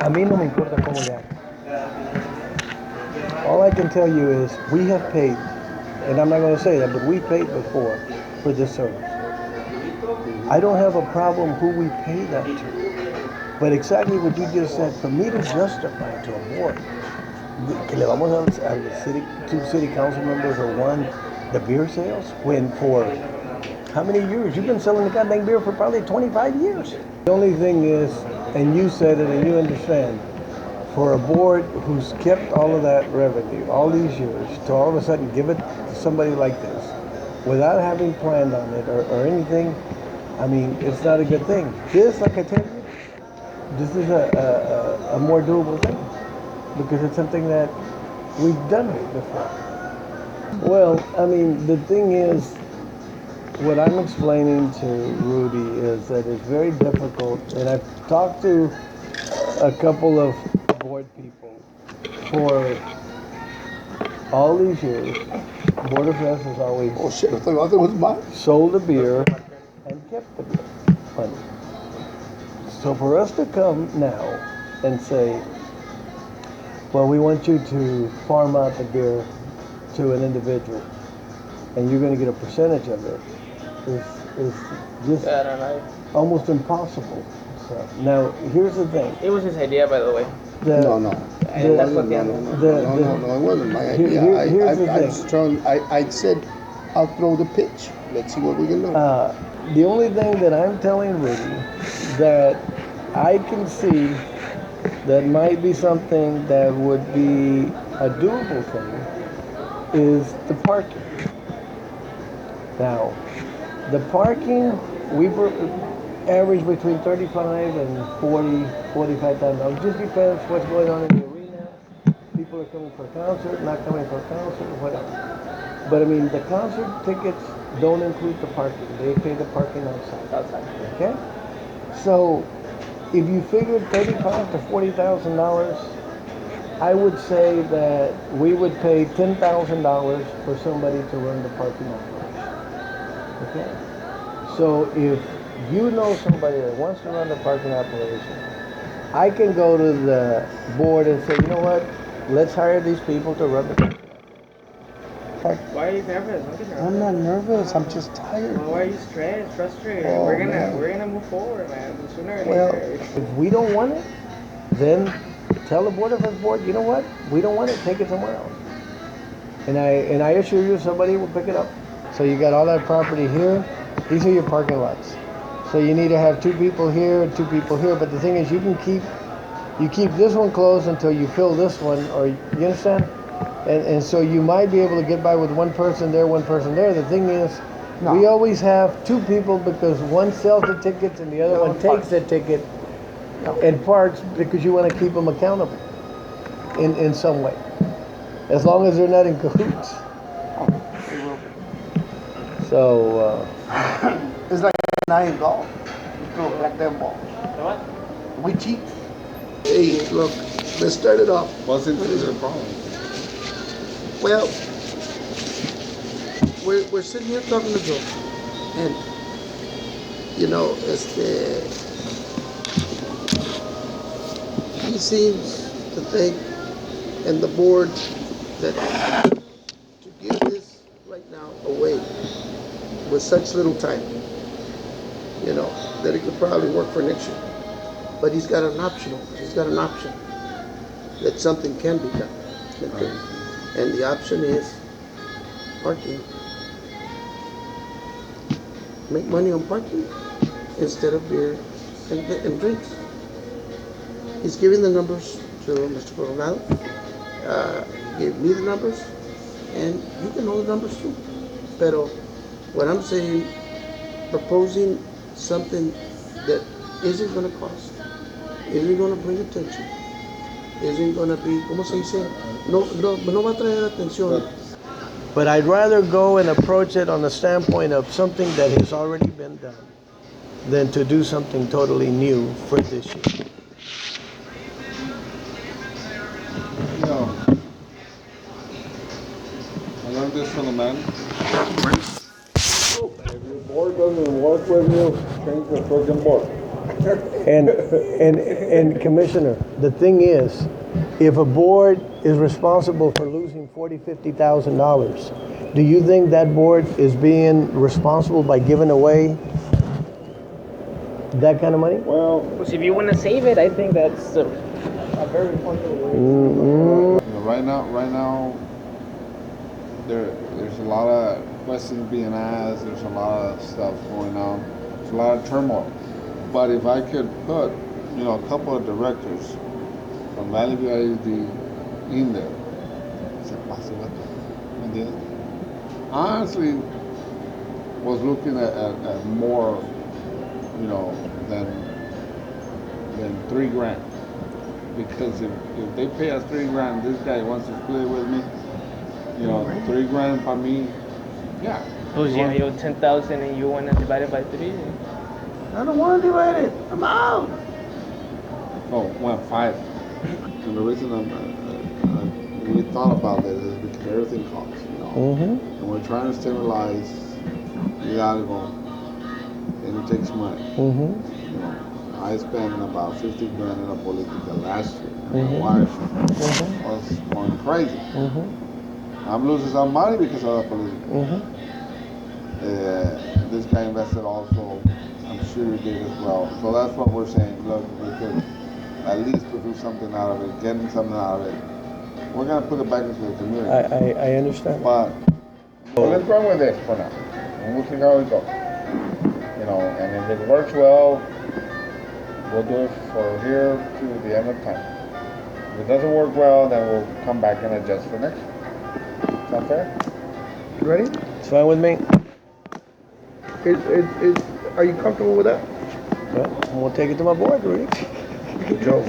A mí no me importa cómo le hagan. All I can tell you is we have paid, and I'm not going to say that, but we paid before for this service. I don't have a problem who we pay that to. But exactly what you just said, for me to justify to a board, que le vamos a city, two city council members or one, the beer sales, when for how many years? You've been selling the goddamn beer for probably 25 years. The only thing is, and you said it and you understand, for a board who's kept all of that revenue all these years to all of a sudden give it to somebody like this without having planned on it or anything, I mean, it's not a good thing. This, like I tell you, this is a more doable thing because it's something that we've done before. Well, I mean, the thing is, what I'm explaining to Rudy is that it's very difficult, and I've talked to a couple of board people for all these years. BorderFest has always sold the beer and kept the beer money. So for us to come now and say, well, we want you to farm out the beer to an individual and you're going to get a percentage of it is just almost impossible. So now here's the thing. It was his idea, by the way. No, it wasn't my idea. Here's the thing. I said, I'll throw the pitch. Let's see what we can do. The only thing that I'm telling Rudy that I can see that might be something that would be a doable thing is the parking. Now, the parking, we average between 35 and 40, 45,000 dollars. Just depends what's going on in the arena. People are coming for a concert, not coming for a concert, whatever. But I mean, the concert tickets don't include the parking. They pay the parking outside. Okay? So, if you figured $35,000 to $40,000, I would say that we would pay $10,000 for somebody to run the parking operation. Okay? So if you know somebody that wants to run the parking operation, I can go to the board and say, you know what? Let's hire these people to run the parking operation. Why are you nervous? I'm not nervous. I'm just tired. Well, why are you stressed, frustrated? Oh, we're gonna move forward, man. Sooner or Well, later. if we don't want it, then tell the BorderFest board, you know what? We don't want it. Take it somewhere else. And I assure you, somebody will pick it up. So you got all that property here. These are your parking lots. So you need to have 2 people here and 2 people here. But the thing is, you keep this one closed until you fill this one, or you understand? And so you might be able to get by with one person there. The thing is, we always have 2 people because one sells the tickets and the other one takes the ticket and parks because you want to keep them accountable in some way. As long as they're not in cahoots. So, It's like 9 golf. You throw a black damn ball. What? We cheat. Hey, look, let's start it off. What's the problem? Well, we're sitting here talking to Joe, and you know, he seems to think, and the board, that to give this right now away with such little time, you know, that it could probably work for next year. But he's got an option that something can be done. Okay? And the option is parking. Make money on parking instead of beer and drinks. He's giving the numbers to Mr. Coronado. He gave me the numbers, and you can know the numbers too. Pero what I'm saying, proposing something that isn't going to cost, isn't going to bring attention, isn't going to be, ¿cómo se dice? No va a traer atención. but I'd rather go and approach it on the standpoint of something that has already been done than to do something totally new for this year. No. I learned this from the man. If your board doesn't work with you, change the freaking board. And Commissioner, the thing is, if a board is responsible for losing $40,000, $50,000, do you think that board is being responsible by giving away that kind of money? Well, Because if you want to save it, I think that's a very responsible way. Mm-hmm. you know, right now, there's a lot of questions being asked. There's a lot of stuff going on. There's a lot of turmoil. But if I could put, a couple of directors from Valley View ISD in there, se pasa, ¿me entiendes? Honestly, was looking at more, than $3,000. Because if they pay us $3,000, this guy wants to split it with me. $3,000 for me, yeah. Oh, yeah, you 10,000 and you want to divide it by 3? I don't want to divide it. I'm out. Oh, 5. And the reason we thought about that is because everything costs, Mm-hmm. And we're trying to stabilize Hidalgo, and it takes money. Mm-hmm. I spent about $50,000 in a politica last year. Mhm. My wife Mm-hmm. was going crazy. Mm-hmm. I'm losing some money because of the politica. Mm-hmm. This guy invested also. I'm sure he did as well. So that's what we're saying. Look, we could at least produce something out of it, getting something out of it. We're gonna put it back into the community. I understand. But let's run with this for now, and we'll see how it goes. And if it works well, we'll do it for here to the end of time. If it doesn't work well, then we'll come back and adjust for next year. Sound fair? You ready? It's fine with me. Are you comfortable with that? Well, I'm gonna take it to my board, Rudy. Joe.